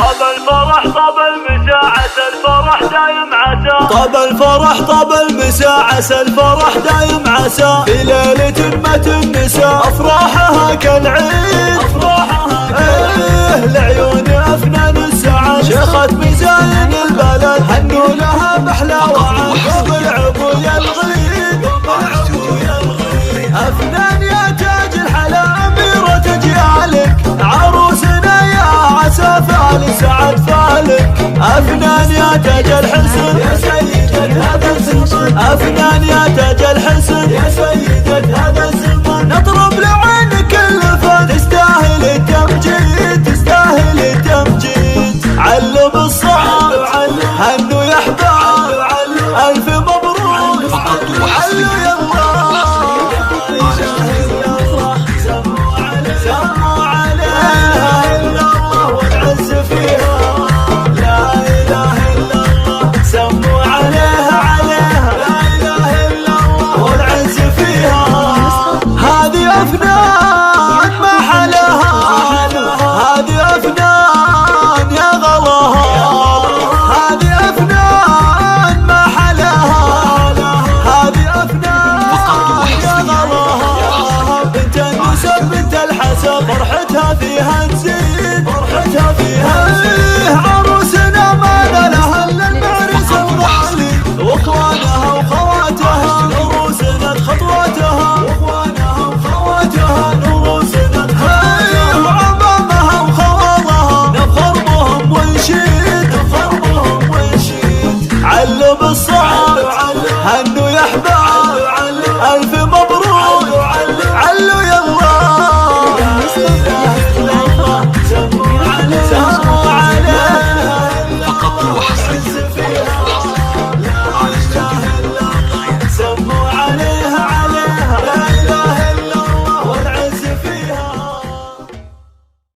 طاب الفرح طاب المساء عسى الفرح دايم عسى. طاب الفرح طاب المساء عسى الفرح دايم عسى. في ليلة مات النساء أفراحها كالعيد. لعيون أفنان السعد شيخة مزاين البلد هنوا لها بأحلى وعد. قبل عبو الغيد أفنان يا تاج الحلا أميرة جيالك. عروسنا يا عسى فال سعد فالك. أفنان يا تاج الحسن يا سيدة هذا الزمن. أفنان يا تاج الحسن يا سيدة هذا الزمن.